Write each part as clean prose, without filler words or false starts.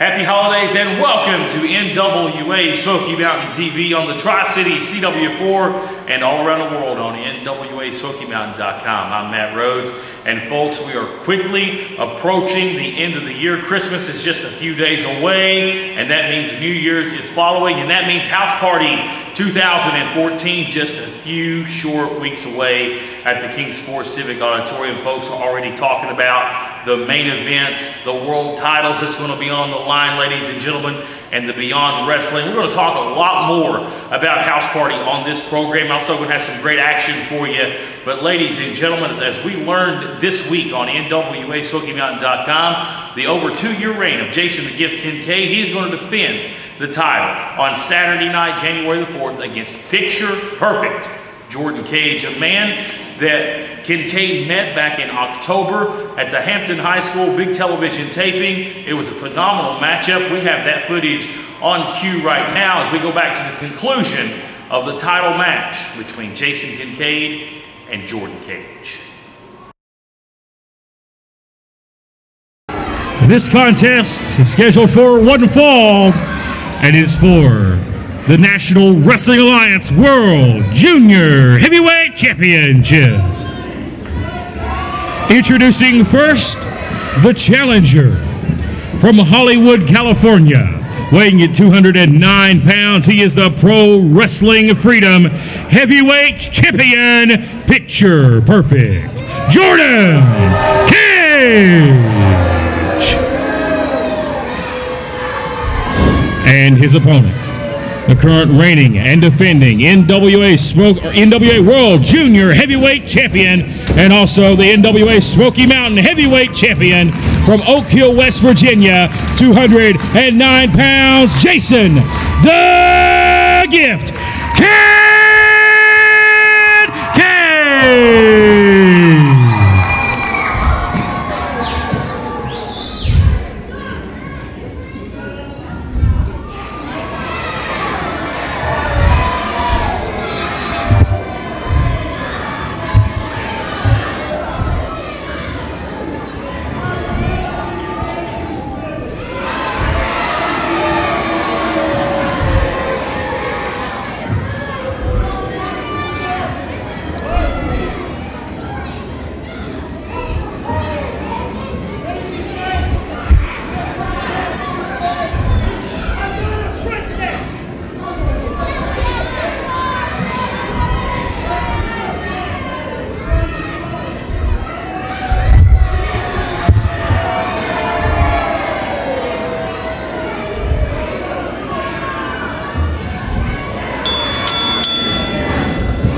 Happy holidays and welcome to NWA Smoky Mountain TV on the Tri-City CW4 and all around the world on NWASmokyMountain.com. I'm Matt Rhodes, and folks, we are quickly approaching the end of the year. Christmas is just a few days away, and that means New Year's is following, and that means House Party 2014 just a few short weeks away at the King Sports Civic Auditorium. Folks are already talking about the main events, the world titles that's going to be on the line, ladies and gentlemen, and the Beyond Wrestling. We're going to talk a lot more about House Party on this program. Also going to have some great action for you. But ladies and gentlemen, as we learned this week on NWASmokyMountain.com, the over 2-year reign of Jason the Gift Kincaid, he's going to defend the title on Saturday night, January the 4th, against Picture Perfect Jordan Cage, a man that Kincaid met back in October at the Hampton High School big television taping. It was a phenomenal matchup. We have that footage on cue right now as we go back to the conclusion of the title match between Jason Kincaid and Jordan Cage. This contest is scheduled for one fall and is for the National Wrestling Alliance World Junior Heavyweight Championship. Introducing first, the challenger from Hollywood, California, weighing at 209 pounds. He is the Pro Wrestling Freedom Heavyweight Champion, Picture Perfect Jordan Cage. And his opponent, the current reigning and defending NWA World Junior Heavyweight Champion, and also the NWA Smoky Mountain Heavyweight Champion from Oak Hill, West Virginia, 209 pounds, Jason the Gift Kincaid.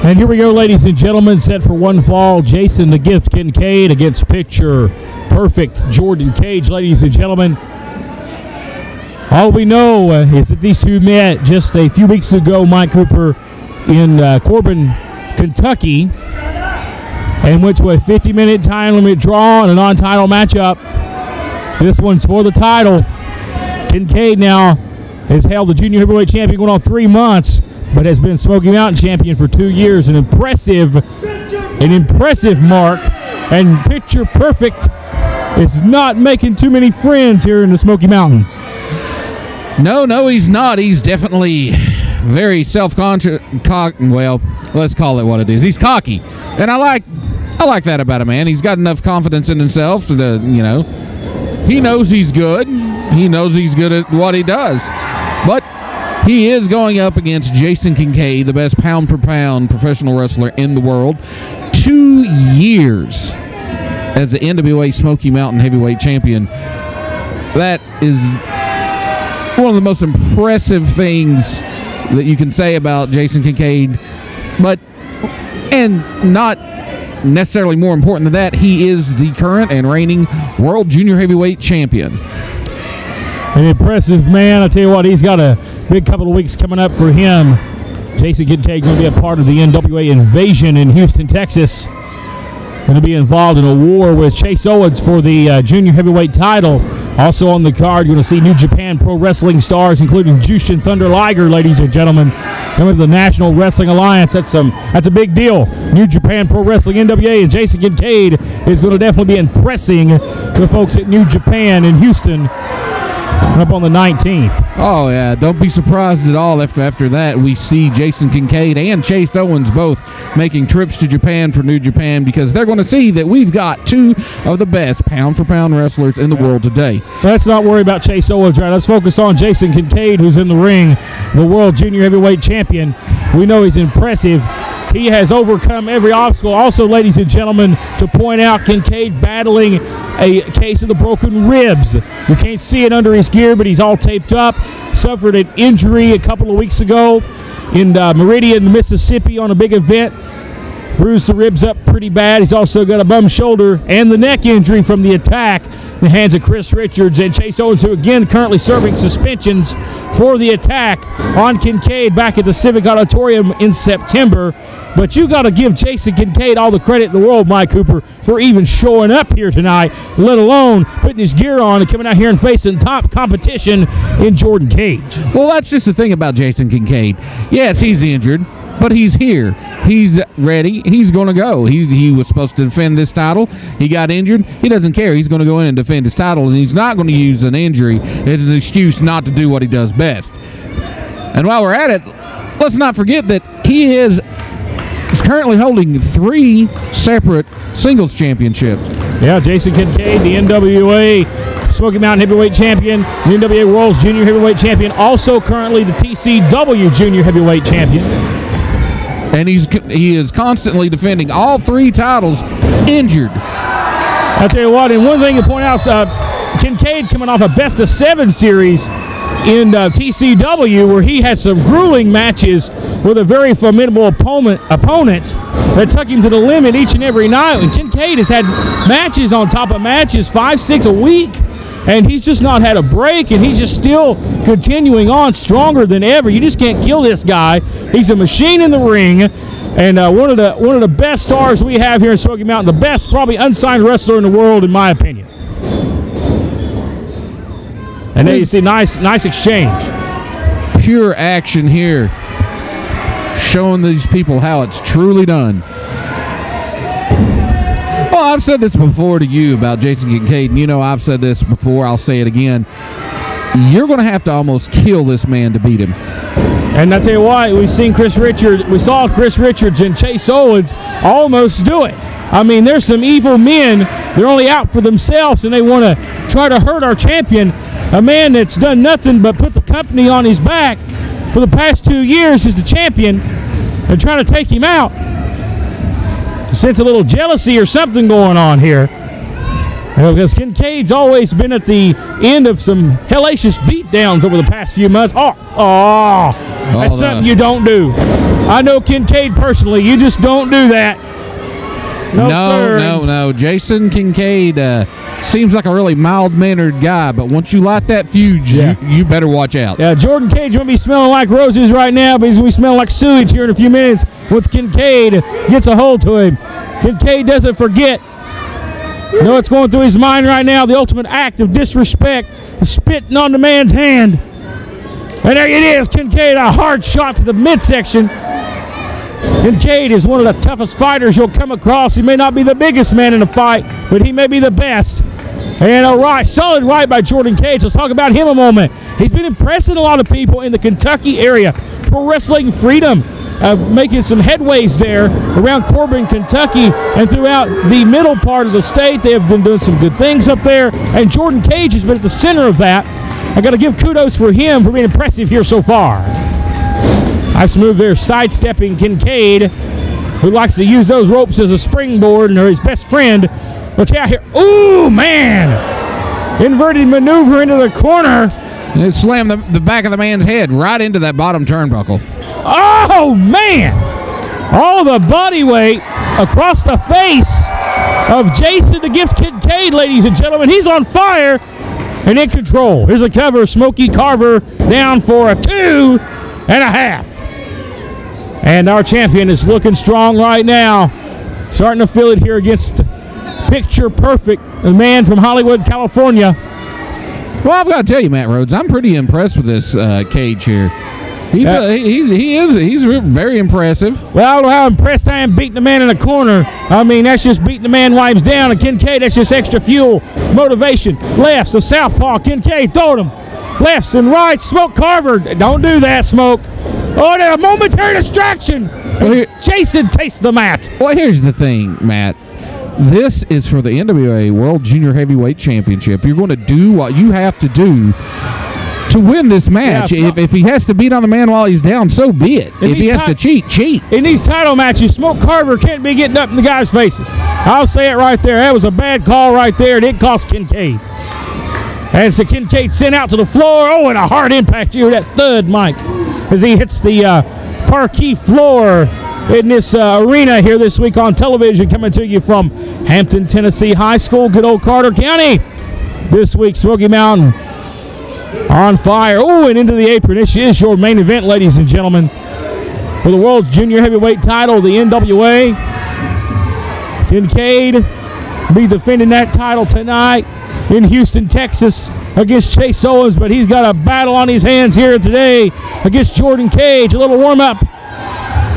And here we go, ladies and gentlemen, set for one fall, Jason the Gift Kincaid against Picture Perfect Jordan Cage. Ladies and gentlemen, all we know is that these two met just a few weeks ago, Mike Cooper, in Corbin, Kentucky, and went to a 50-minute time limit draw and a non-title matchup. This one's for the title. Kincaid now has held the Junior Heavyweight Champion going on 3 months, but has been Smoky Mountain Champion for 2 years. An impressive mark. And Picture Perfect is not making too many friends here in the Smoky Mountains. No, he's not. He's definitely very self-conscious. Well, let's call it what it is. He's cocky, and I like that about a man. He's got enough confidence in himself to, he knows he's good. He knows he's good at what he does, but he is going up against Jason Kincaid, the best pound-per-pound professional wrestler in the world. 2 years as the NWA Smoky Mountain Heavyweight Champion. That is one of the most impressive things that you can say about Jason Kincaid. And not necessarily more important than that, he is the current and reigning World Junior Heavyweight Champion. An impressive man. I tell you what, he's got a big couple of weeks coming up for him. Jason Kincaid going to be a part of the NWA invasion in Houston, Texas. Going to be involved in a war with Chase Owens for the junior heavyweight title. Also on the card, you're going to see New Japan Pro Wrestling stars, including Jushin Thunder Liger, ladies and gentlemen, coming to the National Wrestling Alliance. That's a big deal. New Japan Pro Wrestling, NWA, and Jason Kincaid is going to definitely be impressing the folks at New Japan in Houston up on the 19th. Oh, yeah. Don't be surprised at all after that. We see Jason Kincaid and Chase Owens both making trips to Japan for New Japan because they're going to see that we've got two of the best pound-for-pound wrestlers in the world today. Let's not worry about Chase Owens, right? Let's focus on Jason Kincaid, who's in the ring, the world junior heavyweight champion. We know he's impressive. He has overcome every obstacle. Also, ladies and gentlemen, to point out, Kincaid battling a case of the broken ribs. You can't see it under his gear, but he's all taped up. Suffered an injury a couple of weeks ago in Meridian, Mississippi on a big event. Bruised the ribs up pretty bad. He's also got a bum shoulder and the neck injury from the attack in the hands of Chris Richards and Chase Owens, who again currently serving suspensions for the attack on Kincaid back at the Civic Auditorium in September. But you got to give Jason Kincaid all the credit in the world, Mike Cooper, for even showing up here tonight, let alone putting his gear on and coming out here and facing top competition in Jordan Cage. Well, that's just the thing about Jason Kincaid. Yes, he's injured, but he's here. He's ready. He's going to go. He was supposed to defend this title. He got injured. He doesn't care. He's going to go in and defend his title, and he's not going to use an injury as an excuse not to do what he does best. And while we're at it, let's not forget that he is currently holding 3 separate singles championships. Yeah, Jason Kincaid, the NWA Smoky Mountain Heavyweight Champion, the NWA World's Junior Heavyweight Champion, also currently the TCW Junior Heavyweight Champion. And he is constantly defending all 3 titles injured. I'll tell you what, and one thing to point out, Kincaid coming off a best-of-7 series in TCW, where he had some grueling matches with a very formidable opponent that took him to the limit each and every night. And Kincaid has had matches on top of matches, 5-6 a week, and he's just not had a break, and he's just still continuing on stronger than ever. You just can't kill this guy. He's a machine in the ring, and one of the best stars we have here in Smoky Mountain, the best probably unsigned wrestler in the world, in my opinion. And there you see, nice exchange. Pure action here, showing these people how it's truly done. Well, I've said this before to you about Jason Kincaid, and you know I've said this before, I'll say it again. You're going to have to almost kill this man to beat him. And I tell you what, we saw Chris Richards and Chase Owens almost do it. I mean, there's some evil men. They're only out for themselves, and they want to try to hurt our champion, a man that's done nothing but put the company on his back for the past 2 years as the champion, and trying to take him out. Sense a little jealousy or something going on here. Because Kincaid's always been at the end of some hellacious beatdowns over the past few months. That's something you don't do. I know Kincaid personally. You just don't do that. No. Jason Kincaid seems like a really mild-mannered guy, but once you light that fuse, you better watch out. Yeah, Jordan Cage won't be smelling like roses right now, but he's going to be smelling like sewage here in a few minutes once Kincaid gets a hold to him. Kincaid doesn't forget. You know what's going through his mind right now? The ultimate act of disrespect, spitting on the man's hand. And there it is, Kincaid, a hard shot to the midsection. Kincaid is one of the toughest fighters you'll come across. He may not be the biggest man in a fight, but he may be the best. And a right, solid right by Jordan Cage. Let's talk about him a moment. He's been impressing a lot of people in the Kentucky area. Pro Wrestling Freedom making some headways there around Corbin, Kentucky, and throughout the middle part of the state. They have been doing some good things up there, and Jordan Cage has been at the center of that. I got to give kudos for him for being impressive here so far. Nice move there, sidestepping Kincaid, who likes to use those ropes as a springboard and are his best friend. But yeah, here, ooh, man! Inverted maneuver into the corner. It slammed the back of the man's head right into that bottom turnbuckle. Oh, man! All the body weight across the face of Jason the Gift Kincaid, ladies and gentlemen. He's on fire and in control. Here's a cover. Smoky Carver down for a 2.5. And our champion is looking strong right now. Starting to feel it here against Picture Perfect, the man from Hollywood, California. Well, I've got to tell you, Matt Rhodes, I'm pretty impressed with this Cage here. He's very impressive. Well, I don't know how impressed I am beating the man in the corner. I mean, that's just beating the man while he's down. And Kincaid, that's just extra fuel, motivation. Lefts, the southpaw, Kincaid throwing him. lefts and rights. Smoke Carver, don't do that, Smoke. Oh, a momentary distraction. Well, Jason tastes the mat. Well, here's the thing, Matt. This is for the NWA World Junior Heavyweight Championship. You're going to do what you have to do to win this match. Yeah, if he has to beat on the man while he's down, so be it. If he has to cheat, cheat. In these title matches, Smoke Carver can't be getting up in the guys' faces. I'll say it right there. That was a bad call right there, and it cost Kincaid. As the Kincaid sent out to the floor. Oh, and a hard impact. You hear that thud, Mike, as he hits the parquet floor in this arena here this week on television, coming to you from Hampton, Tennessee High School, good old Carter County. This week, Smoky Mountain on fire. Oh, and into the apron. This is your main event, ladies and gentlemen, for the World Junior Heavyweight title, the NWA. Kincaid be defending that title tonight in Houston, Texas, against Chase Owens, but he's got a battle on his hands here today against Jordan Cage. A little warm-up.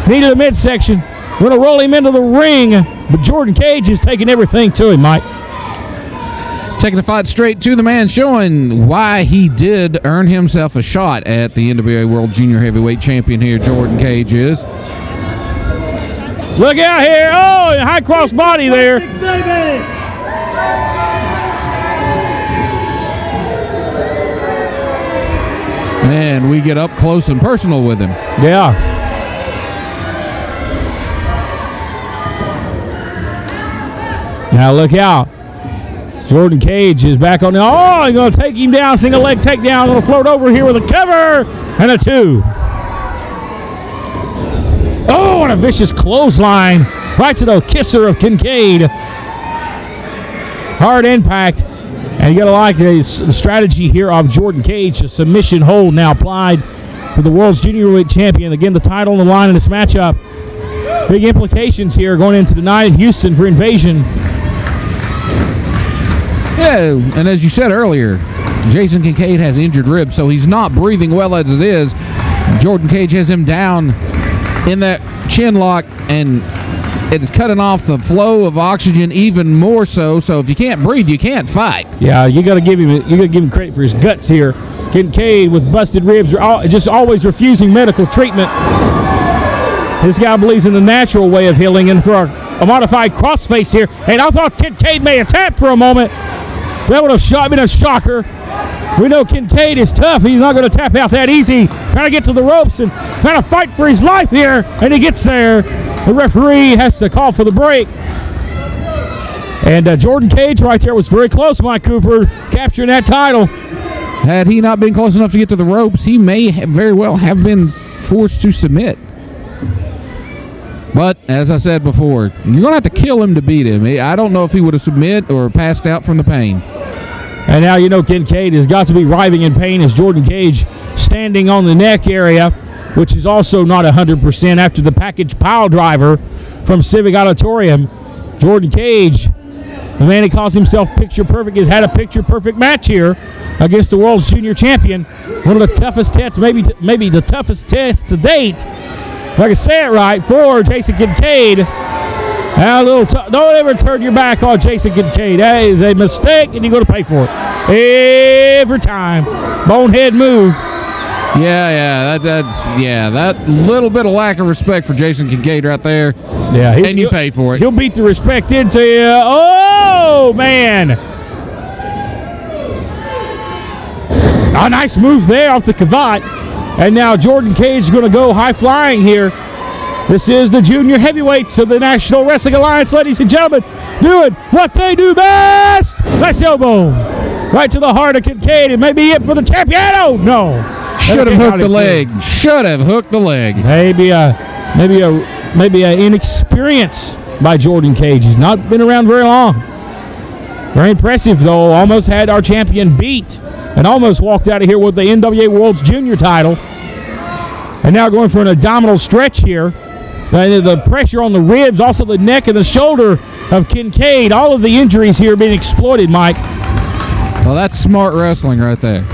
Needed a midsection. We're going to roll him into the ring, but Jordan Cage is taking everything to him, Mike. Taking the fight straight to the man, showing why he did earn himself a shot at the NWA World Junior Heavyweight Champion here, Jordan Cage is. Look out here. Oh, high cross body there. And we get up close and personal with him. Yeah. Now look out. Jordan Cage is back on the... Oh, he's going to take him down. Single leg takedown. Going to float over here with a cover and a 2. Oh, and a vicious clothesline. Right to the kisser of Kincaid. Hard impact. And you got to like the strategy here of Jordan Cage. A submission hold now applied for the World's Junior Heavyweight Champion. Again, the title on the line in this matchup. Big implications here going into tonight in Houston for Invasion. Yeah, and as you said earlier, Jason Kincaid has injured ribs, so he's not breathing well as it is. Jordan Cage has him down in that chin lock, and it is cutting off the flow of oxygen even more so. So if you can't breathe, you can't fight. Yeah, you got to give him credit for his guts here. Kincaid with busted ribs, just always refusing medical treatment. This guy believes in the natural way of healing, and for a modified crossface here. And I thought Kincaid may have tapped for a moment. That would have been a shocker. We know Kincaid is tough. He's not going to tap out that easy. Trying to get to the ropes and trying to fight for his life here. And he gets there. The referee has to call for the break. And Jordan Cage right there was very close, Mike Cooper, capturing that title. Had he not been close enough to get to the ropes, he may very well have been forced to submit. But, as I said before, you're going to have to kill him to beat him. I don't know if he would have submit or passed out from the pain. And now you know Kincaid has got to be writhing in pain as Jordan Cage standing on the neck area, which is also not 100% after the package pile driver from Civic Auditorium. Jordan Cage, the man who calls himself Picture Perfect, has had a Picture Perfect match here against the World's Junior Champion. One of the toughest tests, maybe the toughest test to date. If I can say it right, for Jason Kincaid. Don't ever turn your back on Jason Kincaid. That is a mistake, and you're going to pay for it every time. Bonehead move. That little bit of lack of respect for Jason Kincaid right there. Yeah, and you pay for it. He'll beat the respect into you. Oh man! A nice move there off the cavat. And now Jordan Cage is going to go high flying here. This is the junior heavyweights of the National Wrestling Alliance, ladies and gentlemen, doing what they do best. Nice elbow. Right to the heart of Kincaid. It may be it for the champion. Oh, no. Should have hooked the leg. Should have hooked the leg. Maybe a inexperience by Jordan Cage. He's not been around very long. Very impressive, though. Almost had our champion beat and almost walked out of here with the NWA World's Junior title. And now going for an abdominal stretch here. The pressure on the ribs, also the neck and the shoulder of Kincaid. All of the injuries here being exploited, Mike. Well, that's smart wrestling right there.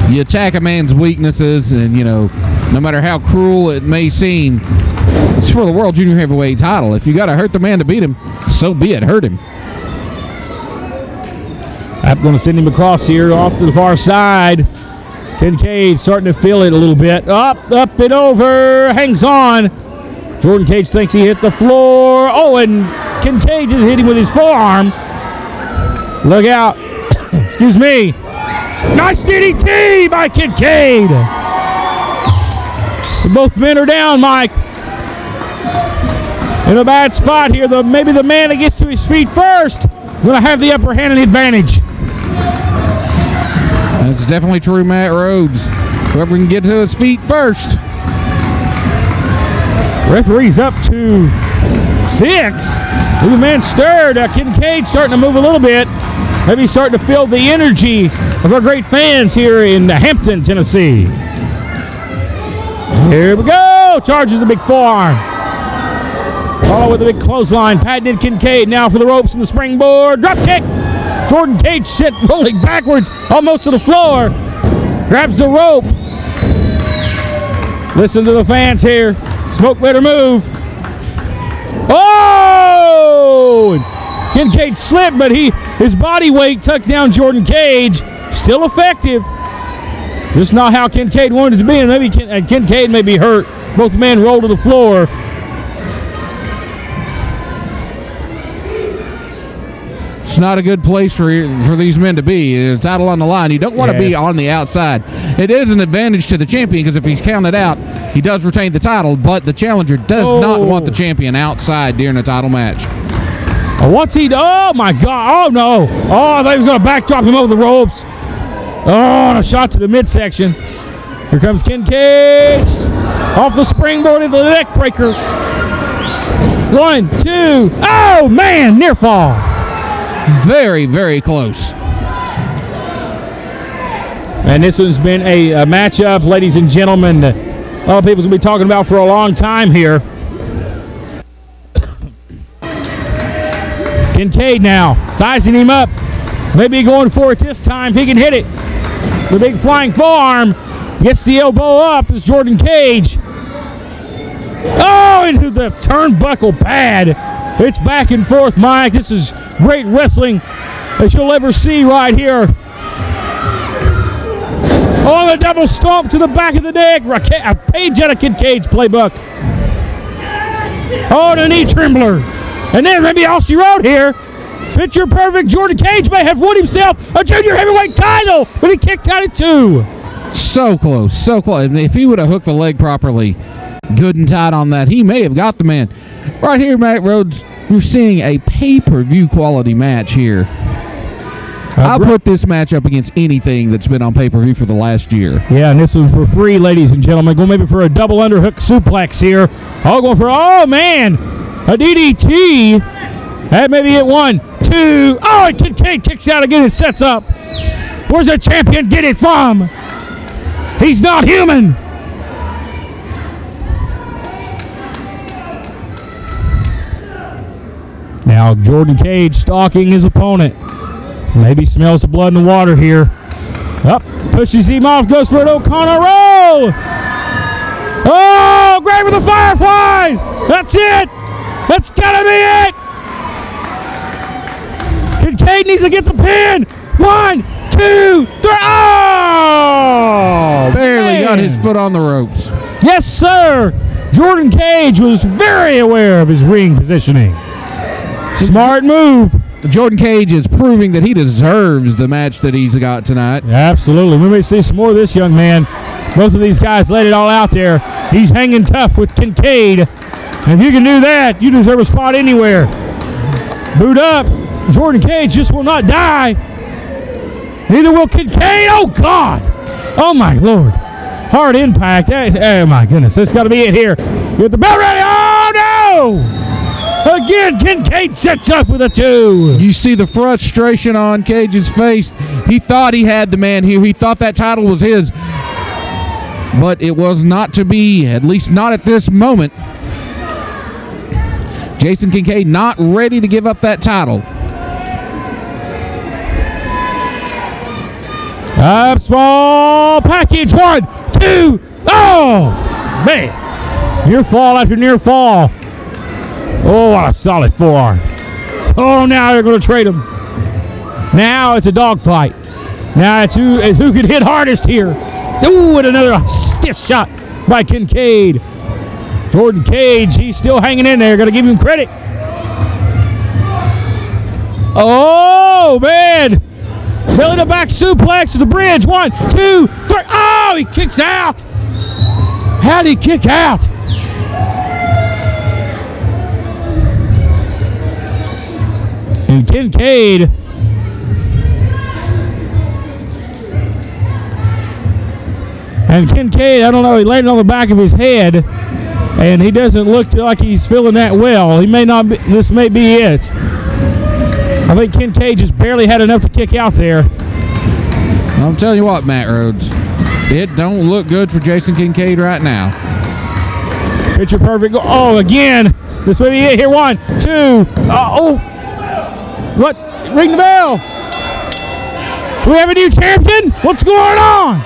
You attack a man's weaknesses, and, no matter how cruel it may seem, it's for the World Junior Heavyweight title. If you got to hurt the man to beat him, so be it. Hurt him. I'm going to send him across here off to the far side. Kincaid starting to feel it a little bit. Up and over. Hangs on. Jordan Cage thinks he hit the floor. Oh, and Kincaid just hit him with his forearm. Look out. Excuse me. Nice DDT by Kincaid. Both men are down, Mike. In a bad spot here. Maybe the man that gets to his feet first going to have the upper hand and advantage. That's definitely true, Matt Rhodes. Whoever can get to his feet first. Referee's up to 6. The man stirred. Kincaid starting to move a little bit. Maybe starting to feel the energy of our great fans here in Hampton, Tennessee. Here we go. Charges the big forearm. Follow with a big clothesline. Patented Kincaid now for the ropes and the springboard. Drop kick. Jordan Cage rolling backwards almost to the floor. Grabs the rope. Listen to the fans here. Smoke better move. Oh! Kincaid slipped, but his body weight tucked down Jordan Cage. Still effective. Just not how Kincaid wanted it to be, and maybe Kincaid may be hurt. Both men roll to the floor. It's not a good place for these men to be. It's title on the line. You don't want to be on the outside. It is an advantage to the champion because if he's counted out, he does retain the title, but the challenger does not want the champion outside during a title match. What's he do? Oh, my God. Oh, no. Oh, I thought he was going to backdrop him over the ropes. Oh, and a shot to the midsection. Here comes Kincaid. Off the springboard into the neck breaker. 1, 2. Oh, man. Near fall. Very, very close. And this one's been a matchup, ladies and gentlemen, a lot of people's going to be talking about for a long time here. Kincaid now sizing him up. Maybe going for it this time. If he can hit it. The big flying forearm. Gets the elbow up as Jordan Cage. Oh, into the turnbuckle pad. It's back and forth, Mike. This is great wrestling that you'll ever see right here. Oh, the double stomp to the back of the neck. A page out of Kincaid's playbook. Oh, the knee trembler. And then maybe all she wrote here. Picture perfect. Jordan Cage may have won himself a junior heavyweight title, but he kicked out at 2. So close, so close. If he would have hooked the leg properly, good and tight on that, he may have got the man. Right here, Matt Rhodes, you're seeing a pay-per-view quality match here. I'll put this match up against anything that's been on pay-per-view for the last year. Yeah, and this one's for free, ladies and gentlemen. Going maybe for a double underhook suplex here. All going for, oh, man, a DDT. That maybe hit 1, 2. Oh, and Kincaid kicks out again and sets up. Where's the champion get it from? He's not human. Now Jordan Cage stalking his opponent. Maybe smells the blood in the water here. Up, pushes him off, goes for an O'Connor roll. Oh, great with the Fireflies. That's it. That's gotta be it. Kincaid needs to get the pin. 1, 2, 3. Oh, barely got his foot on the ropes. Yes, sir. Jordan Cage was very aware of his ring positioning. Smart move. Jordan Cage is proving that he deserves the match that he's got tonight. Absolutely. We may see some more of this young man. Both of these guys laid it all out there. He's hanging tough with Kincaid. And if you can do that, you deserve a spot anywhere. Boot up. Jordan Cage just will not die. Neither will Kincaid. Oh, God. Oh, my Lord. Hard impact. Oh, my goodness. That's got to be it here. Get the bell ready. Oh, no. Again, Kincaid sets up with a 2. You see the frustration on Cage's face. He thought he had the man here. He thought that title was his. But it was not to be, at least not at this moment. Jason Kincaid not ready to give up that title. Up small package. 1, 2. Oh, man. Near fall after near fall. Oh, what a solid forearm. Oh, now they're going to trade him. Now it's a dogfight. Now it's who can hit hardest here. Ooh, and another stiff shot by Kincaid. Jordan Cage, he's still hanging in there. Got to give him credit. Oh, man. Belly to back suplex to the bridge. 1, 2, 3. Oh, he kicks out. How did he kick out? And Kincaid. And Kincaid, I don't know, he landed on the back of his head, and he doesn't look like he's feeling that well. He may not be, this may be it. I think Kincaid just barely had enough to kick out there. I'm telling you what, Matt Rhodes, it don't look good for Jason Kincaid right now. Picture perfect. Oh, again. This may be it here. 1, 2. Oh. What? Ring the bell. Do we have a new champion? What's going on?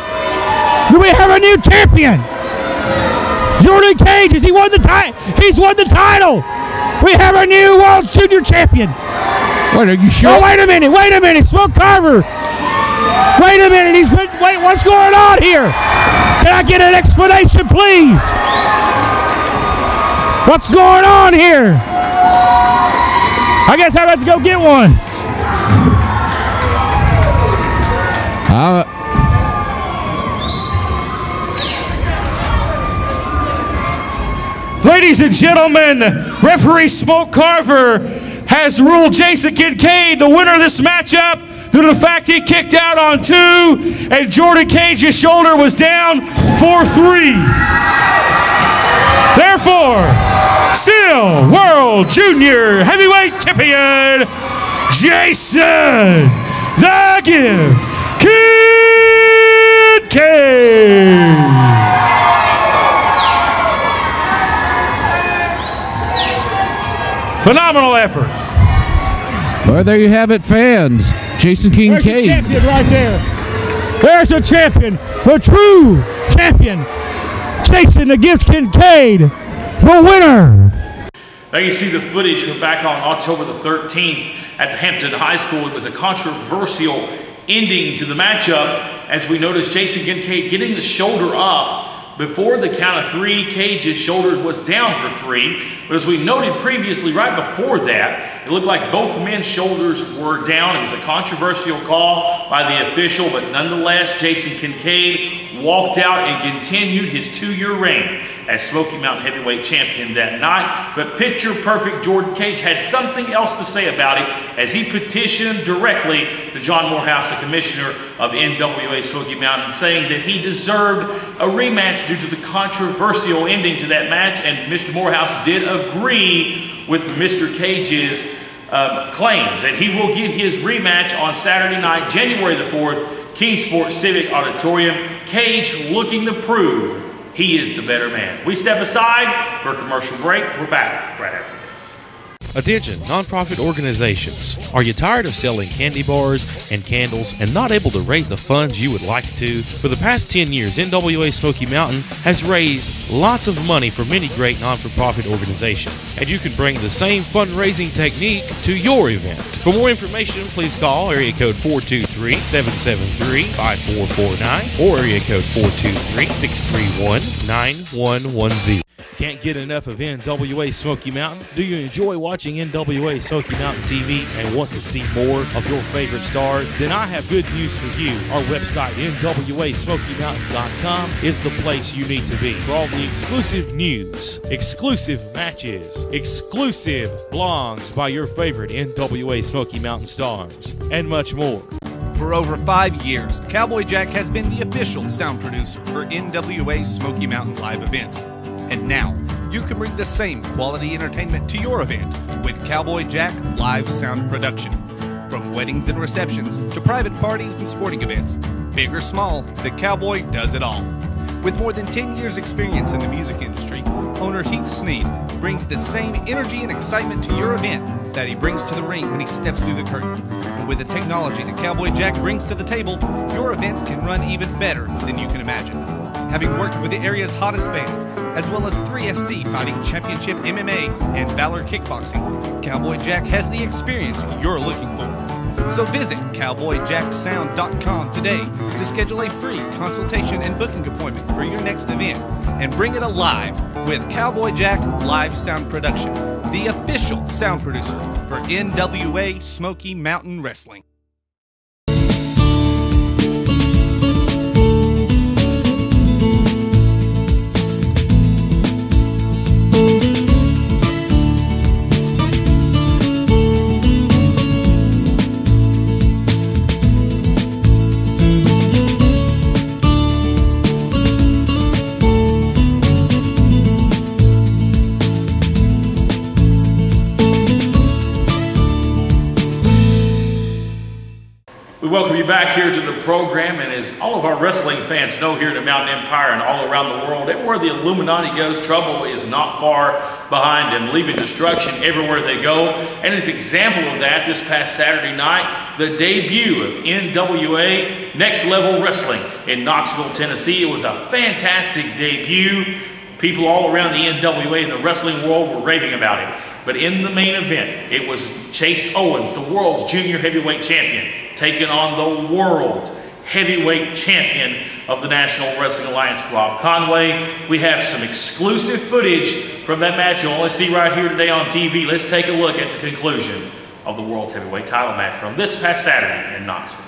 Do we have a new champion? Jordan Cage, has he won the title? He's won the title. We have a new World Junior Champion. Wait, are you sure? Oh, wait a minute. Smoke Carver. Wait a minute. Wait, what's going on here? Can I get an explanation, please? What's going on here? I guess I have to go get one. Ladies and gentlemen, referee Smoke Carver has ruled Jason Kincaid the winner of this matchup due to the fact he kicked out on 2 and Jordan Cage's shoulder was down for 3. Therefore, still World Junior Heavyweight Champion, Jason the Gift Kincaid. Phenomenal effort. Well, there you have it, fans. Jason Kincaid. There's a champion right there. There's a champion. The true champion. Jason the Gift Kincaid, the winner. There you see the footage from back on October the 13th at the Hampton High School. It was a controversial ending to the matchup as we noticed Jason Kincaid getting the shoulder up. Before the count of 3, Cage's shoulder was down for 3. But as we noted previously, right before that, it looked like both men's shoulders were down. It was a controversial call by the official, but nonetheless, Jason Kincaid walked out and continued his 2-year reign as Smoky Mountain Heavyweight Champion that night. But picture perfect Jordan Cage had something else to say about it as he petitioned directly to John Morehouse, the commissioner of NWA Smoky Mountain, saying that he deserved a rematch due to the controversial ending to that match, and Mr. Morehouse did agree with Mr. Cage's claims, and he will get his rematch on Saturday night, January the 4th, Kingsport Civic Auditorium. Cage looking to prove he is the better man. We step aside for a commercial break. We're back right after this. Attention, nonprofit organizations. Are you tired of selling candy bars and candles and not able to raise the funds you would like to? For the past 10 years, NWA Smoky Mountain has raised lots of money for many great non-for-profit organizations, and you can bring the same fundraising technique to your event. For more information, please call area code 423-773-5449 or area code 423-631-9110. Can't get enough of NWA Smoky Mountain? Do you enjoy watching NWA Smoky Mountain TV and want to see more of your favorite stars? Then I have good news for you. Our website, NWASmokyMountain.com, is the place you need to be for all the exclusive news, exclusive matches, exclusive blogs by your favorite NWA Smoky Mountain stars, and much more. For over 5 years, Cowboy Jack has been the official sound producer for NWA Smoky Mountain live events. And now, you can bring the same quality entertainment to your event with Cowboy Jack Live Sound Production. From weddings and receptions to private parties and sporting events, big or small, the Cowboy does it all. With more than 10 years experience in the music industry, owner Heath Sneed brings the same energy and excitement to your event that he brings to the ring when he steps through the curtain. And with the technology that Cowboy Jack brings to the table, your events can run even better than you can imagine. Having worked with the area's hottest bands, as well as 3FC Fighting Championship MMA and Valor Kickboxing, Cowboy Jack has the experience you're looking for. So visit CowboyJackSound.com today to schedule a free consultation and booking appointment for your next event and bring it alive with Cowboy Jack Live Sound Production, the official sound producer for NWA Smoky Mountain Wrestling. We welcome you back here to the program, and as all of our wrestling fans know here in the Mountain Empire and all around the world, everywhere the Illuminati goes, trouble is not far behind them, leaving destruction everywhere they go. And as an example of that, this past Saturday night, the debut of NWA Next Level Wrestling in Knoxville, Tennessee. It was a fantastic debut. People all around the NWA and the wrestling world were raving about it. But in the main event, it was Chase Owens, the world's junior heavyweight champion, taking on the world heavyweight champion of the National Wrestling Alliance, Rob Conway. We have some exclusive footage from that match you'll only see right here today on TV. Let's take a look at the conclusion of the world's heavyweight title match from this past Saturday in Knoxville.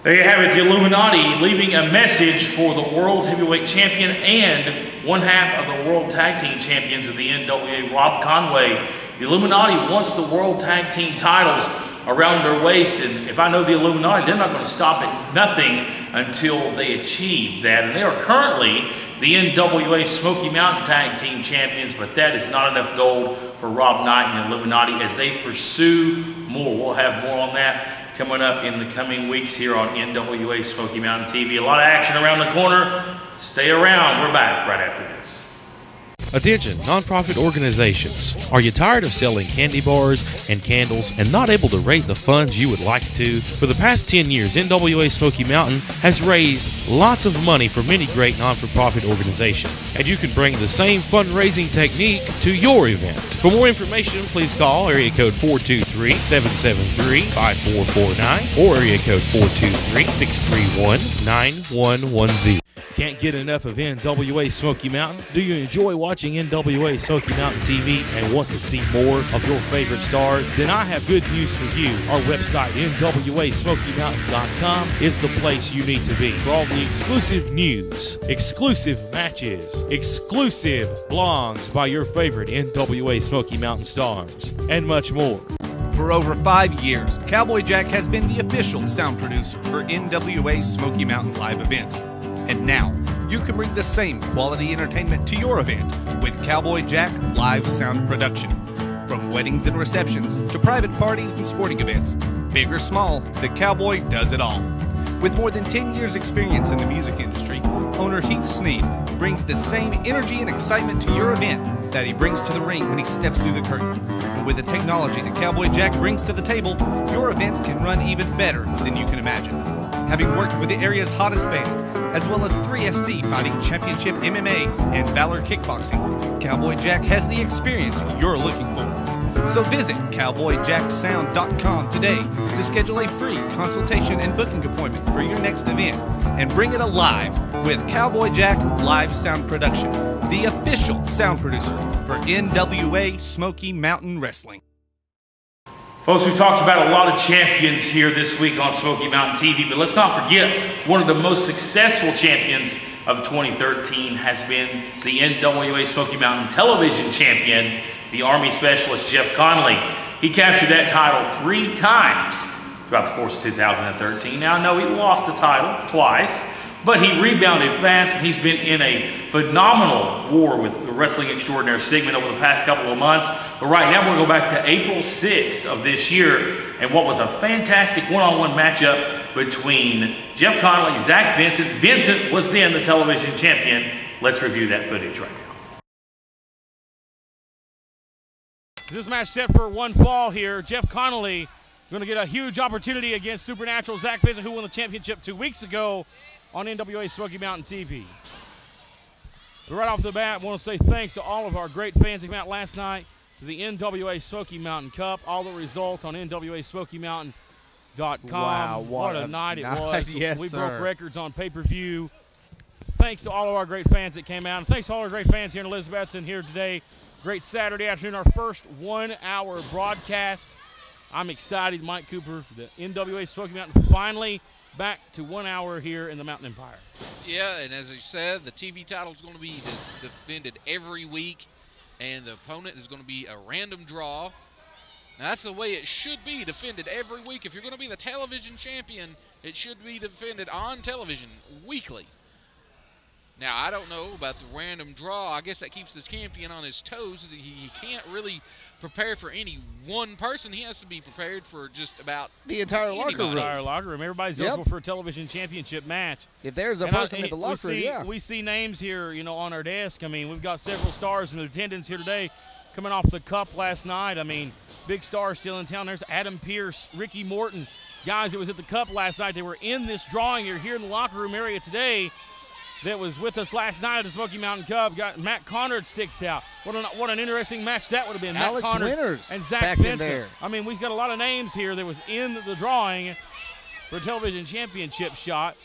There you have it, the Illuminati leaving a message for the world's heavyweight champion and one half of the world tag team champions of the NWA, Rob Conway. The Illuminati wants the world tag team titles around their waist, and if I know the Illuminati, they're not going to stop at nothing until they achieve that. And they are currently the NWA Smoky Mountain Tag Team Champions, but that is not enough gold for Rob Knight and the Illuminati as they pursue more. We'll have more on that coming up in the coming weeks here on NWA Smoky Mountain TV. A lot of action around the corner. Stay around. We're back right after this. Attention, nonprofit organizations. Are you tired of selling candy bars and candles and not able to raise the funds you would like to? For the past 10 years, NWA Smoky Mountain has raised lots of money for many great non-for-profit organizations, and you can bring the same fundraising technique to your event. For more information, please call area code 423-773-5449 or area code 423-631-9110. Can't get enough of NWA Smoky Mountain? Do you enjoy watching NWA Smoky Mountain TV and want to see more of your favorite stars? Then I have good news for you. Our website, NWASmokyMountain.com, is the place you need to be for all the exclusive news, exclusive matches, exclusive blogs by your favorite NWA Smoky Mountain stars, and much more. For over 5 years, Cowboy Jack has been the official sound producer for NWA Smoky Mountain live events. And now, you can bring the same quality entertainment to your event with Cowboy Jack Live Sound Production. From weddings and receptions to private parties and sporting events, big or small, the Cowboy does it all. With more than 10 years' experience in the music industry, owner Heath Sneed brings the same energy and excitement to your event that he brings to the ring when he steps through the curtain. And with the technology that Cowboy Jack brings to the table, your events can run even better than you can imagine. Having worked with the area's hottest bands, as well as 3FC Fighting Championship MMA and Valor Kickboxing, Cowboy Jack has the experience you're looking for. So visit CowboyJackSound.com today to schedule a free consultation and booking appointment for your next event and bring it alive with Cowboy Jack Live Sound Production, the official sound producer for NWA Smoky Mountain Wrestling. Folks, we've talked about a lot of champions here this week on Smoky Mountain TV, but let's not forget one of the most successful champions of 2013 has been the NWA Smoky Mountain television champion, the Army Specialist Jeff Connolly. He captured that title 3 times throughout the course of 2013. Now, I know he lost the title twice, but he rebounded fast, and he's been in a phenomenal war with the Wrestling Extraordinaire segment over the past couple of months. But right now, we're going to go back to April 6th of this year, and what was a fantastic one-on-one matchup between Jeff Connolly, Zach Vincent. Vincent was then the television champion. Let's review that footage right now. This match set for one fall here. Jeff Connolly going to get a huge opportunity against Supernatural Zach Vincent, who won the championship 2 weeks ago on NWA Smoky Mountain TV. But right off the bat, I want to say thanks to all of our great fans that came out last night to the NWA Smoky Mountain Cup. All the results on NWASmokyMountain.com. Wow, what a night it was. Yes, we sir. broke records on pay-per-view. Thanks to all of our great fans that came out. And thanks to all our great fans here in Elizabethton here today. Great Saturday afternoon, our first 1 hour broadcast. I'm excited, Mike Cooper, the NWA Smoky Mountain finally back to 1 hour here in the Mountain Empire. Yeah, and as you said, the TV title is going to be defended every week, and the opponent is going to be a random draw. Now, that's the way it should be defended every week. If you're going to be the television champion, it should be defended on television weekly. Now, I don't know about the random draw. I guess that keeps the champion on his toes. He can't really prepare for any one person. He has to be prepared for just about the entire locker room. Everybody's eligible for a television championship match. If there's a person in the locker room, yeah. We see names here, you know, on our desk. I mean, we've got several stars in attendance here today coming off the Cup last night. I mean, big stars still in town. There's Adam Pierce, Ricky Morton, guys that was at the Cup last night. They were in this drawing. You're here in the locker room area today. That was with us last night at the Smoky Mountain Cup. Got Matt Conard sticks out. What an interesting match that would have been. Alex Matt Conard Winters and Zach back Vincent. in there. I mean, we've got a lot of names here that was in the drawing for a television championship shot.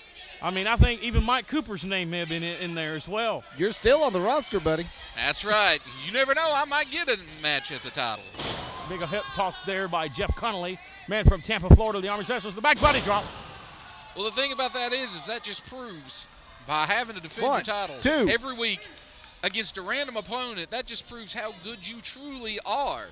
I mean, I think even Mike Cooper's name may have been in there as well. You're still on the roster, buddy. That's right. You never know. I might get a match at the title. Big hip toss there by Jeff Connolly, man from Tampa, Florida, the Army Specialist. The back body drop. Well, the thing about that is that just proves by having to defend your title every week against a random opponent, that just proves how good you truly are.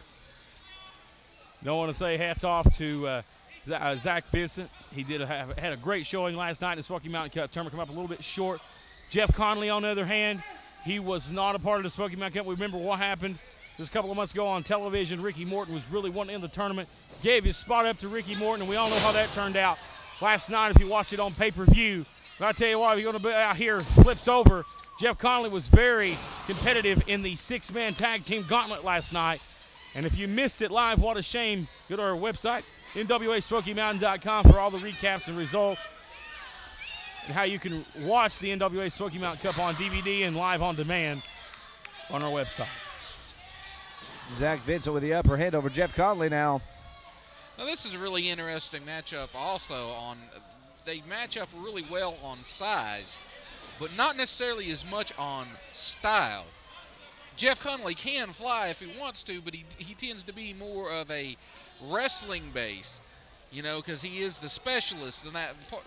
Don't want to say hats off to Zach Vincent. He had a great showing last night in the Smoky Mountain Cup tournament, come up a little bit short. Jeff Connolly, on the other hand, he was not a part of the Smoky Mountain Cup. We remember what happened just a couple of months ago on television. Ricky Morton was really wanting in the tournament, gave his spot up to Ricky Morton, and we all know how that turned out last night if you watched it on pay-per-view. But I tell you what, if you're going to be out here, flips over, Jeff Connolly was very competitive in the 6-man tag team gauntlet last night. And if you missed it live, what a shame. Go to our website, NWASmokyMountain.com, for all the recaps and results and how you can watch the NWA Smoky Mountain Cup on DVD and live on demand on our website. Zach Vincent with the upper hand over Jeff Conley now. Now this is a really interesting matchup also. They match up really well on size, but not necessarily as much on style. Jeff Conley can fly if he wants to, but he tends to be more of a wrestling base, you know, because he is the specialist, and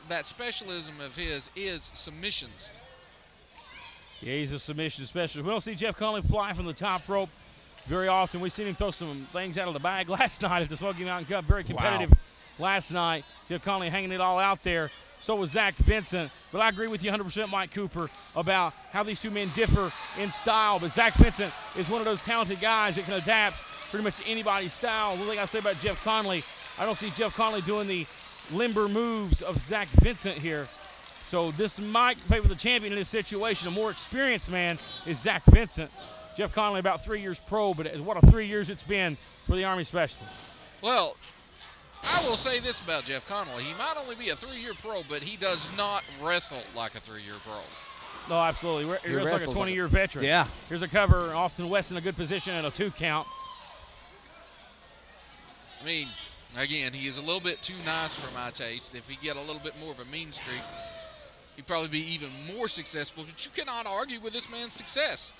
that specialism of his is submissions. Yeah, he's a submission specialist. We don't see Jeff Conley fly from the top rope very often. We've seen him throw some things out of the bag last night at the Smoky Mountain Cup. Very competitive last night. Jeff Conley hanging it all out there. So was Zach Vincent. But I agree with you 100%, Mike Cooper, about how these two men differ in style. But Zach Vincent is one of those talented guys that can adapt pretty much to anybody's style. One thing I say about Jeff Conley, I don't see Jeff Conley doing the limber moves of Zach Vincent here. So this might favor the champion in this situation. A more experienced man is Zach Vincent. Jeff Conley about 3 years pro, but what a 3 years it's been for the Army Specialist. Well, I will say this about Jeff Conley. He might only be a 3-year pro, but he does not wrestle like a 3-year pro. No, absolutely. He wrestles like a 20-year veteran. Yeah. Here's a cover. Austin West in a good position and a 2 count. I mean, again, he is a little bit too nice for my taste. If he get a little bit more of a mean streak, he'd probably be even more successful. But you cannot argue with this man's success.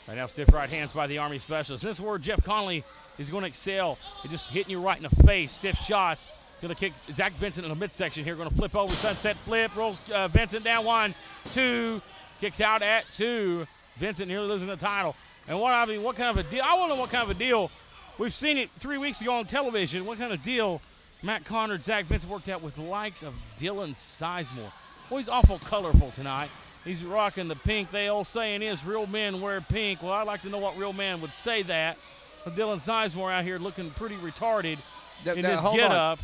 Right now, stiff right hands by the Army Specialist. This is where Jeff Conley is going to excel. He's just hitting you right in the face. Stiff shots. Going to kick Zach Vincent in the midsection here. Going to flip over, sunset flip. Rolls Vincent down 1, 2. Kicks out at 2. Vincent nearly losing the title. And what kind of a deal? I want to know what kind of a deal. We've seen it 3 weeks ago on television. What kind of deal Matt Connor, Zach Vincent worked out with the likes of Dylan Sizemore. Well, he's awful colorful tonight. He's rocking the pink. The old saying is, real men wear pink. Well, I'd like to know what real man would say that. But Dylan Sizemore out here looking pretty retarded in this get-up.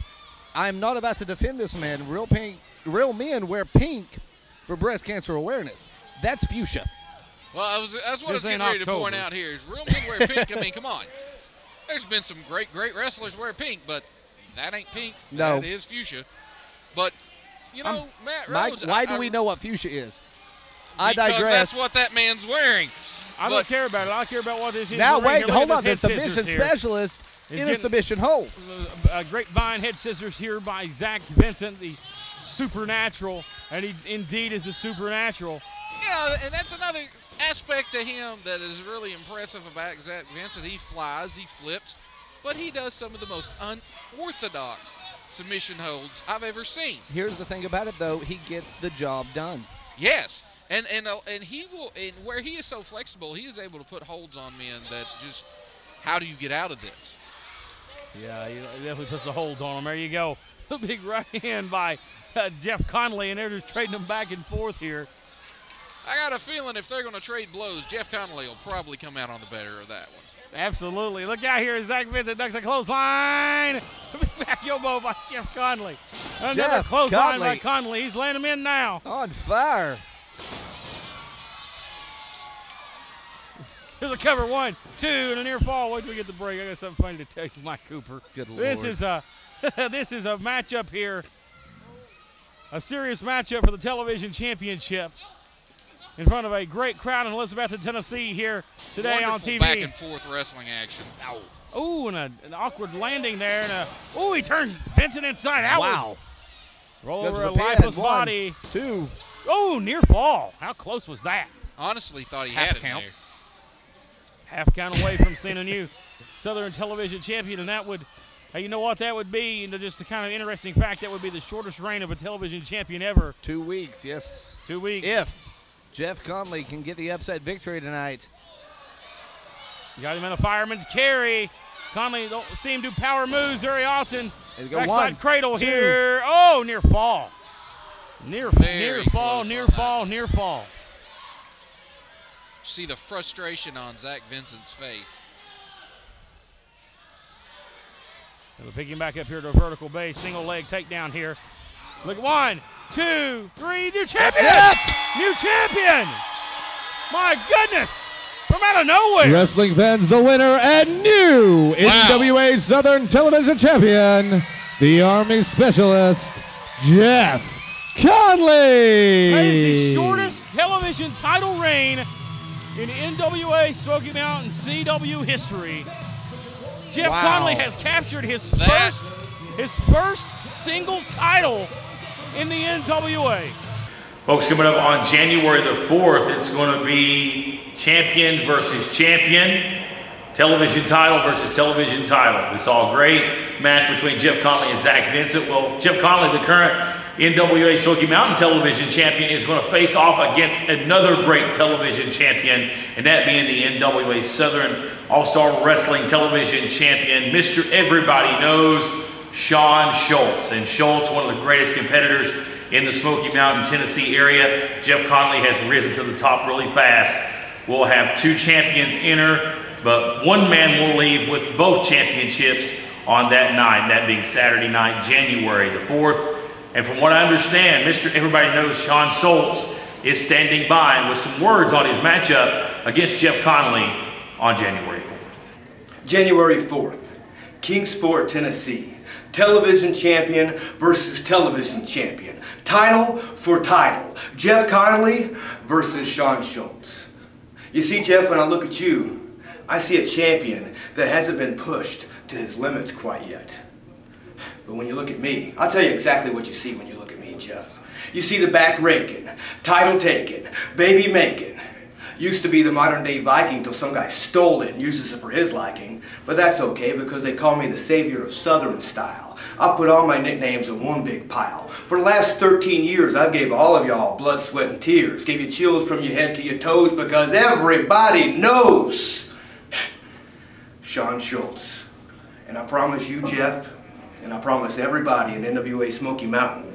I'm not about to defend this man. Real men wear pink for breast cancer awareness. That's fuchsia. Well, that's what I was getting ready to point out here. Is real men wear pink. I mean, come on. There's been some great wrestlers wear pink, but that ain't pink. No. That is fuchsia. But, you know, Matt Rhodes. Mike, why do we know what fuchsia is? I digress. Because that's what that man's wearing. I don't care about it. I care about what this is. Now, wait, hold on. The submission specialist in a submission hold. Grapevine head scissors here by Zach Vincent, the supernatural, and he indeed is a supernatural. Yeah, and that's another aspect to him that is really impressive about Zach Vincent. He flies, he flips, but he does some of the most unorthodox submission holds I've ever seen. Here's the thing about it, though. He gets the job done. Yes. And he will, and where he is so flexible, he is able to put holds on men that just, how do you get out of this? Yeah, he definitely puts the holds on him. There you go. A big right hand by Jeff Conley, and they're just trading them back and forth here. I got a feeling if they're going to trade blows, Jeff Conley will probably come out on the better of that one. Absolutely. Look out here. Zach Vincent ducks a clothesline. Back elbow by Jeff Conley. Another clothesline by Conley. He's laying him in now. On fire. Here's a cover, 1, 2, and a near fall. Wait till we get the break. I got something funny to tell you, Mike Cooper. Good Lord. This is a matchup here, a serious matchup for the television championship in front of a great crowd in Elizabethton, Tennessee here today on TV. Back and forth wrestling action. Oh, and an awkward landing there. And he turned Vincent inside out. Wow. Roll over a lifeless body. 1, 2. Oh, near fall. How close was that? Honestly, thought he had it there. Half count away from seeing a new Southern television champion, and that would, you know what that would be? And just a kind of interesting fact, that would be the shortest reign of a television champion ever. 2 weeks, yes. 2 weeks. If Jeff Conley can get the upset victory tonight. Got him in a fireman's carry. Conley don't see him do power moves very often.1, Backside cradle 2. here. Oh, near fall. Near fall. See the frustration on Zach Vincent's face. They'll pick him back up here to a vertical base. Single leg takedown here. Look, 1, 2, 3. They're champions! New champion! My goodness! From out of nowhere! Wrestling fans, the winner and new NWA Southern Television Champion, the Army Specialist, Jeff Conley! That is the shortest television title reign in NWA Smoky Mountain CW history. Jeff Conley has captured his first singles title in the NWA. Folks, coming up on January the 4th, it's going to be champion versus champion, television title versus television title. We saw a great match between Jeff Conley and Zach Vincent. Well, Jeff Conley, the current NWA Smoky Mountain television champion, is going to face off against another great television champion, and that being the NWA Southern All-Star Wrestling television champion, Mr. Everybody Knows, Shawn Schultz. And Schultz, one of the greatest competitors in the Smoky Mountain, Tennessee area. Jeff Conley has risen to the top really fast. We'll have two champions enter, but one man will leave with both championships on that night, that being Saturday night, January the 4th. And from what I understand, Mr. Everybody Knows, Shawn Schultz, is standing by with some words on his matchup against Jeff Conley on January 4th. January 4th, Kingsport, Tennessee. Television champion versus television champion. Title for title. Jeff Conley versus Shawn Schultz. You see, Jeff, when I look at you, I see a champion that hasn't been pushed to his limits quite yet. But when you look at me, I'll tell you exactly what you see when you look at me, Jeff. You see the back raking, title taking, baby making. Used to be the modern day Viking till some guy stole it and uses it for his liking. But that's okay because they call me the savior of Southern style. I put all my nicknames in one big pile. For the last 13 years, I gave all of y'all blood, sweat, and tears. Gave you chills from your head to your toes because everybody knows Shawn Schultz. And I promise you, Jeff, and I promise everybody in NWA Smoky Mountain,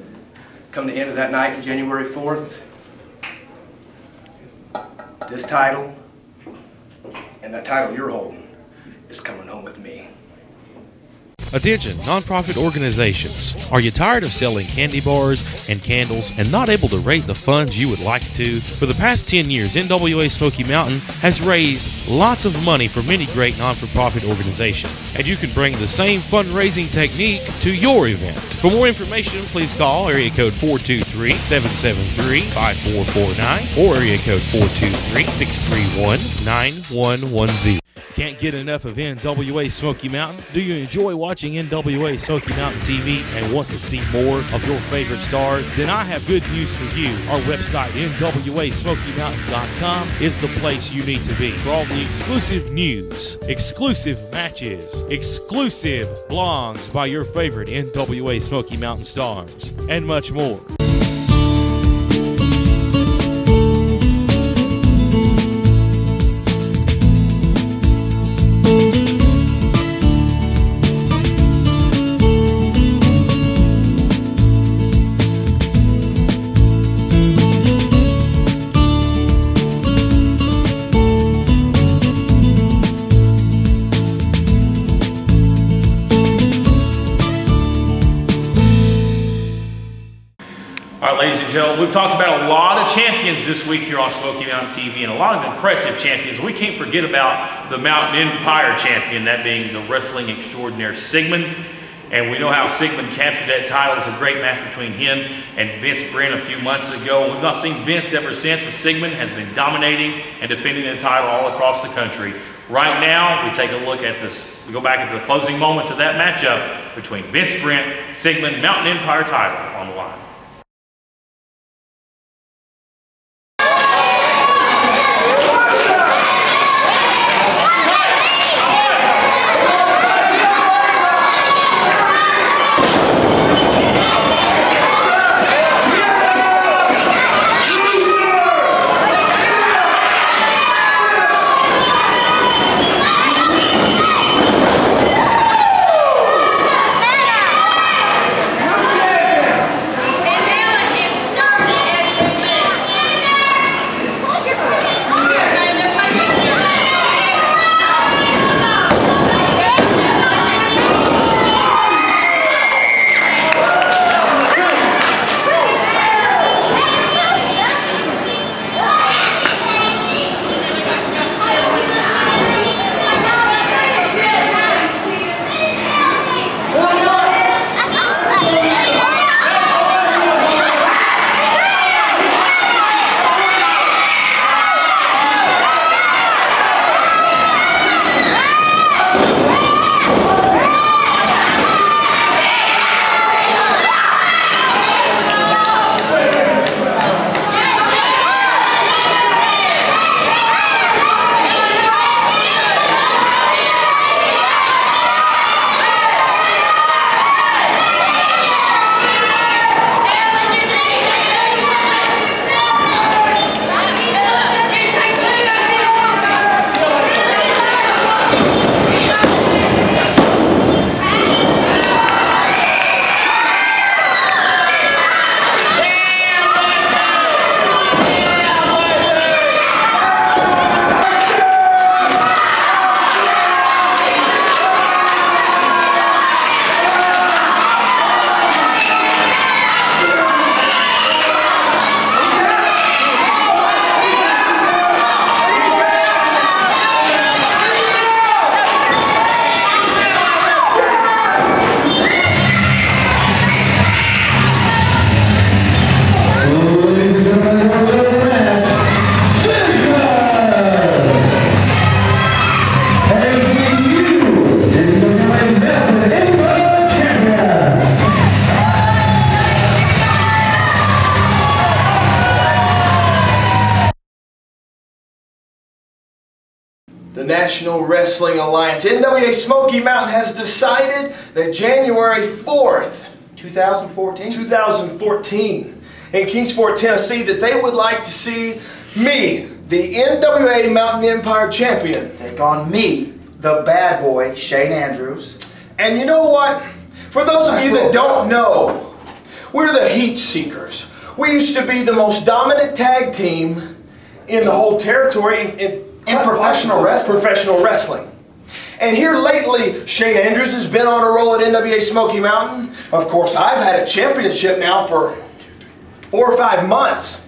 come the end of that night, January 4th, this title and that title you're holding is coming home with me. Attention, nonprofit organizations. Are you tired of selling candy bars and candles and not able to raise the funds you would like to? For the past 10 years, NWA Smoky Mountain has raised lots of money for many great non-for-profit organizations, and you can bring the same fundraising technique to your event. For more information, please call area code 423-773-5449 or area code 423-631-9110. Can't get enough of NWA Smoky Mountain? Do you enjoy watching NWA Smoky Mountain TV and want to see more of your favorite stars? Then I have good news for you. Our website, NWASmokyMountain.com, is the place you need to be for all the exclusive news, exclusive matches, exclusive blogs by your favorite NWA Smoky Mountain stars, and much more. Ladies and gentlemen, we've talked about a lot of champions this week here on Smoky Mountain TV, and a lot of impressive champions. We can't forget about the Mountain Empire champion, that being the wrestling extraordinaire Sigmund. And we know how Sigmund captured that title. It was a great match between him and Vince Brent a few months ago. We've not seen Vince ever since, but Sigmund has been dominating and defending the title all across the country. Right now, we take a look at this. We go back into the closing moments of that matchup between Vince Brent, Sigmund, Mountain Empire title on the line. the National Wrestling Alliance. NWA Smoky Mountain has decided that January 4th, 2014, in Kingsport, Tennessee, that they would like to see me, the NWA Mountain Empire Champion, take on me, the bad boy, Shane Andrews. And you know what? For those of you that don't know, we're the Heat Seekers. We used to be the most dominant tag team in the whole territory in professional wrestling. And here lately, Shane Andrews has been on a roll at NWA Smoky Mountain. Of course, I've had a championship now for 4 or 5 months.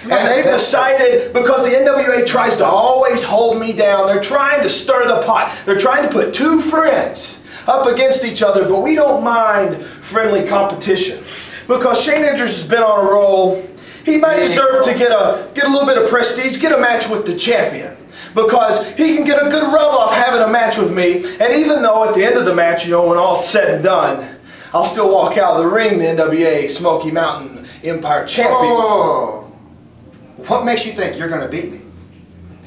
And they've decided, because the NWA tries to always hold me down, they're trying to stir the pot. They're trying to put two friends up against each other, but we don't mind friendly competition. Because Shane Andrews has been on a roll, he might deserve to get a little bit of prestige, get a match with the champion. Because he can get a good rub off having a match with me, and even though at the end of the match, you know, when all's said and done, I'll still walk out of the ring the NWA Smoky Mountain Empire Champion. Oh. What makes you think you're going to beat me?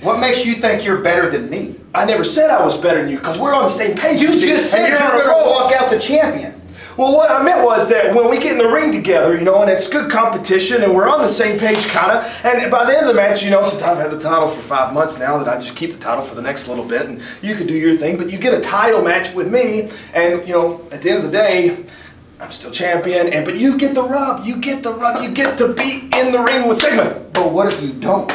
What makes you think you're better than me? I never said I was better than you, because we're on the same page. You just said you're going to walk out the champion. Well, what I meant was that when we get in the ring together, you know, and it's good competition, and we're on the same page, kind of, and by the end of the match, you know, since I've had the title for 5 months now, that I just keep the title for the next little bit, and you could do your thing, but you get a title match with me, and, you know, at the end of the day, I'm still champion, but you get the rub, you get to be in the ring with Sigmund. But what if you don't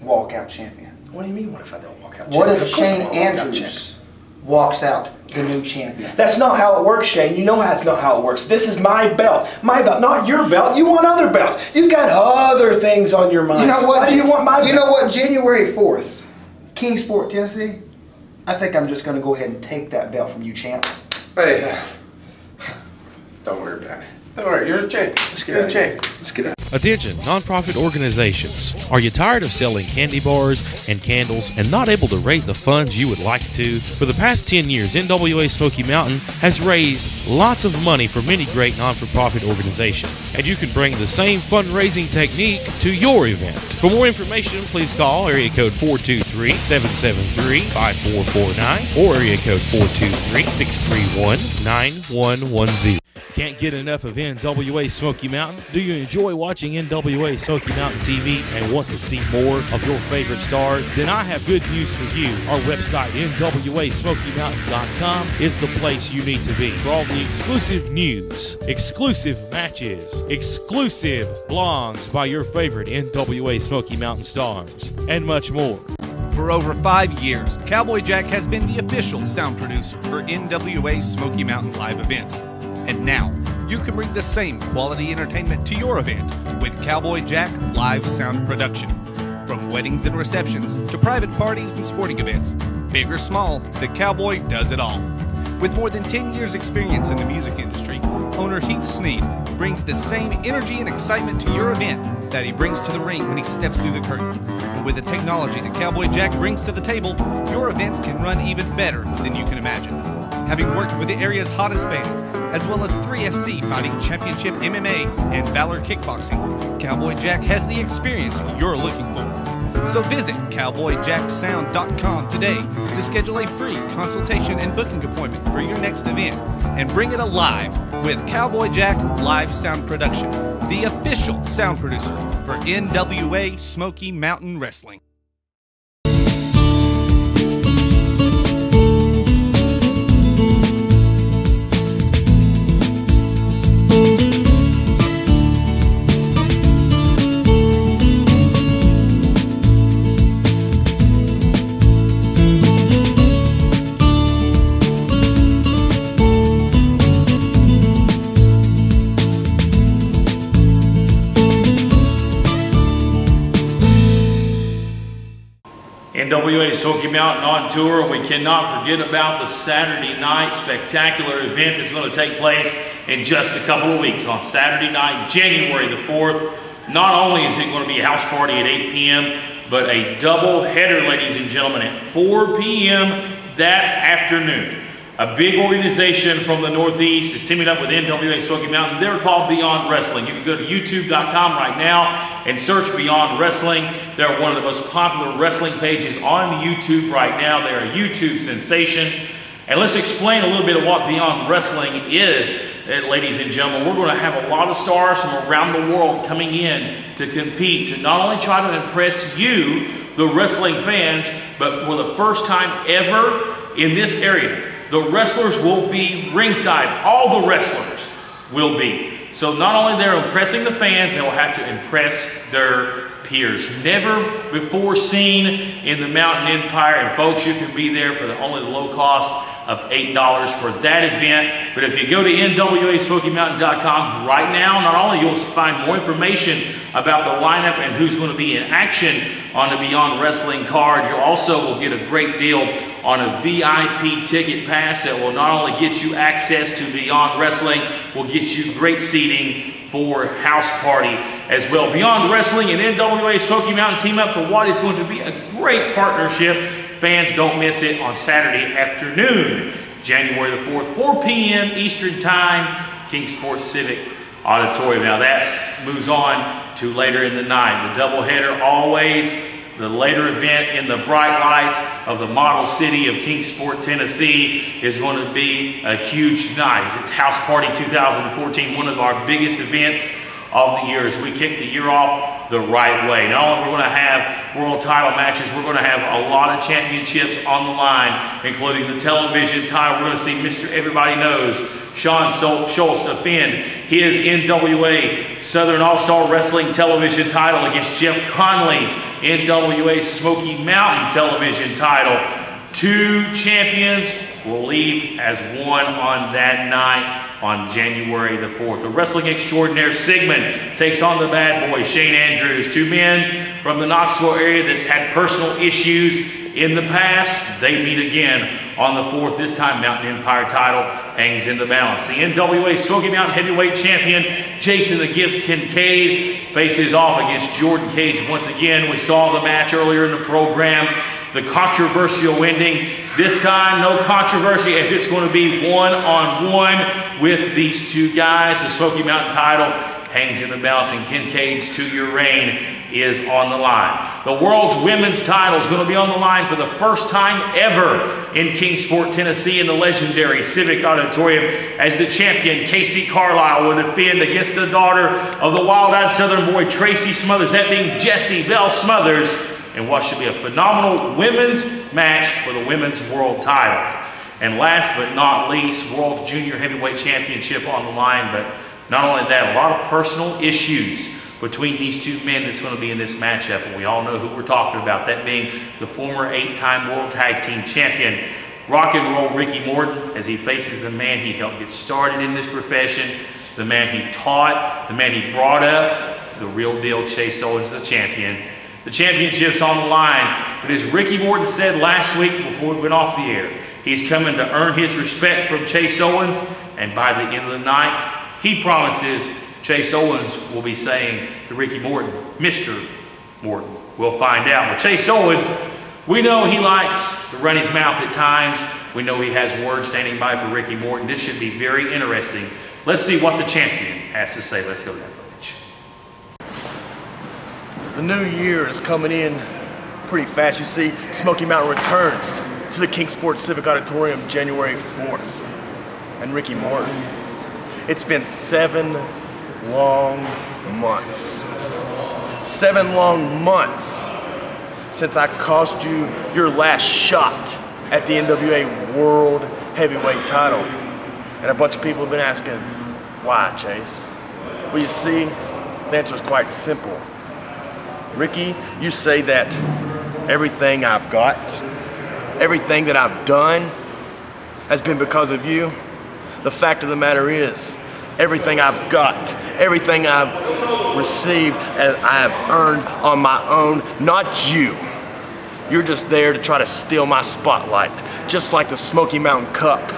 walk out champion? What do you mean, what if I don't walk out What champion? if Shane Andrews walks out the new champion? That's not how it works, Shane. You know that's not how it works. This is my belt. My belt, not your belt. You want other belts. You've got other things on your mind. You know what? Why do you want my belt? You know what? January 4th, Kingsport, Tennessee, I think I'm just going to go ahead and take that belt from you, champ. Hey, don't worry about it. Don't worry, you're a champ. Let's get out. Let's get out. Attention, nonprofit organizations. Are you tired of selling candy bars and candles and not able to raise the funds you would like to? For the past 10 years, NWA Smoky Mountain has raised lots of money for many great non-for-profit organizations, and you can bring the same fundraising technique to your event. For more information, please call area code 423-773-5449 or area code 423-631-9110. Can't get enough of NWA Smoky Mountain? Do you enjoy watching NWA Smoky Mountain TV and want to see more of your favorite stars? Then I have good news for you. Our website, NWASmokyMountain.com, is the place you need to be for all the exclusive news, exclusive matches, exclusive blogs by your favorite NWA Smoky Mountain stars, and much more. For over 5 years, Cowboy Jack has been the official sound producer for NWA Smoky Mountain live events. And now, you can bring the same quality entertainment to your event with Cowboy Jack Live Sound Production. From weddings and receptions to private parties and sporting events, big or small, the Cowboy does it all. With more than 10 years experience in the music industry, owner Heath Sneed brings the same energy and excitement to your event that he brings to the ring when he steps through the curtain. And with the technology that Cowboy Jack brings to the table, your events can run even better than you can imagine. Having worked with the area's hottest bands, as well as 3FC Fighting Championship MMA and Valor Kickboxing, Cowboy Jack has the experience you're looking for. So visit CowboyJackSound.com today to schedule a free consultation and booking appointment for your next event and bring it alive with Cowboy Jack Live Sound Production, the official sound producer for NWA Smoky Mountain Wrestling. NWA Smoky Mountain on tour, and we cannot forget about the Saturday night spectacular event that's going to take place in just a couple of weeks on Saturday night, January the 4th. Not only is it going to be a house party at 8 p.m., but a double header, ladies and gentlemen, at 4 p.m. that afternoon. A big organization from the Northeast is teaming up with NWA Smoky Mountain. They're called Beyond Wrestling. You can go to YouTube.com right now and search Beyond Wrestling. They're one of the most popular wrestling pages on YouTube right now. They're a YouTube sensation. And let's explain a little bit of what Beyond Wrestling is, ladies and gentlemen. We're going to have a lot of stars from around the world coming in to compete, to not only try to impress you, the wrestling fans, but for the first time ever in this area, the wrestlers will be ringside. All the wrestlers will be. So not only they're impressing the fans, they will have to impress their peers. Never before seen in the Mountain Empire. And folks, you can be there for only the low cost of $8 for that event. But if you go to NWASmokyMountain.com right now, not only you'll find more information about the lineup and who's going to be in action on the Beyond Wrestling card, you also will get a great deal on a VIP ticket pass that will not only get you access to Beyond Wrestling, will get you great seating for House Party as well. Beyond Wrestling and NWA Smoky Mountain team up for what is going to be a great partnership. Fans, don't miss it on Saturday afternoon, January the 4th, 4 p.m. Eastern Time, Kingsport Civic Auditorium. Now that moves on to later in the night. The doubleheader always, the later event in the bright lights of the model city of Kingsport, Tennessee is going to be a huge night. It's House Party 2014, one of our biggest events of the year as we kick the year off the right way. Not only we're going to have world title matches, we're going to have a lot of championships on the line, including the television title. We're going to see Mr. Everybody Knows, Sean Schultz, defend his NWA Southern All-Star Wrestling television title against Jeff Conley's NWA Smoky Mountain television title. Two champions will leave as one on that night on January the 4th. The wrestling extraordinaire Sigmund takes on the bad boy Shane Andrews. Two men from the Knoxville area that's had personal issues in the past. They meet again on the 4th. This time Mountain Empire title hangs in the balance. The NWA Smoky Mountain Heavyweight Champion Jason the Gift Kincaid faces off against Jordan Cage once again. We saw the match earlier in the program. The controversial ending. This time, no controversy, as it's going to be one-on-one with these two guys. The Smoky Mountain title hangs in the balance, and Kincaid's 2-year reign is on the line. The world's women's title is going to be on the line for the first time ever in Kingsport, Tennessee, in the legendary Civic Auditorium, as the champion, Casey Carlisle, will defend against the daughter of the wild-eyed Southern boy, Tracy Smothers, that being Jessie Bell Smothers, in what should be a phenomenal women's match for the women's world title. And last but not least, World Junior Heavyweight Championship on the line. But not only that, a lot of personal issues between these two men that's going to be in this matchup. And we all know who we're talking about, that being the former 8-time World Tag Team Champion, Rock and Roll Ricky Morton, as he faces the man he helped get started in this profession, the man he taught, the man he brought up, the real deal Chase Owens, the champion. The championship's on the line, but as Ricky Morton said last week before we went off the air, he's coming to earn his respect from Chase Owens, and by the end of the night, he promises Chase Owens will be saying to Ricky Morton, Mr. Morton. We'll find out. But Chase Owens, we know he likes to run his mouth at times. We know he has words standing by for Ricky Morton. This should be very interesting. Let's see what the champion has to say. Let's go to that footage. The new year is coming in pretty fast. You see, Smoky Mountain returns to the Kingsport Civic Auditorium January 4th. And Ricky Morton, it's been 7 long months. 7 long months since I cost you your last shot at the NWA World Heavyweight title. And a bunch of people have been asking, why, Chase? Well, you see, the answer is quite simple. Ricky, you say that everything I've got, everything that I've done has been because of you. The fact of the matter is, everything I've got, everything I've received, and I have earned on my own, not you. You're just there to try to steal my spotlight, just like the Smoky Mountain Cup.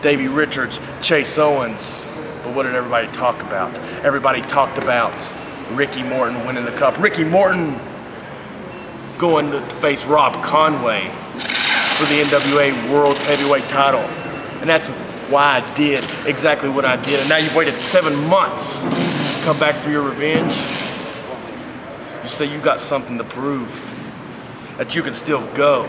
Davey Richards, Chase Owens, but what did everybody talk about? Everybody talked about Ricky Morton winning the cup. Ricky Morton going to face Rob Conway for the NWA World's Heavyweight title. And that's why I did exactly what I did. And now you've waited 7 months to come back for your revenge. You say you got something to prove, that you can still go.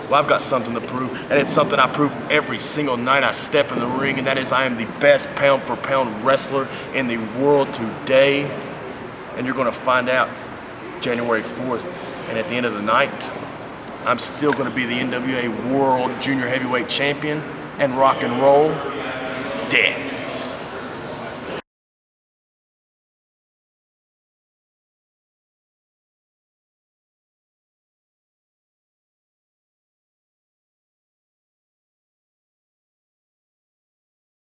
Well, I've got something to prove, and it's something I prove every single night I step in the ring, and that is I am the best pound-for-pound wrestler in the world today. And you're gonna find out January 4th, and at the end of the night, I'm still gonna be the NWA World Junior Heavyweight Champion, and rock and roll is dead.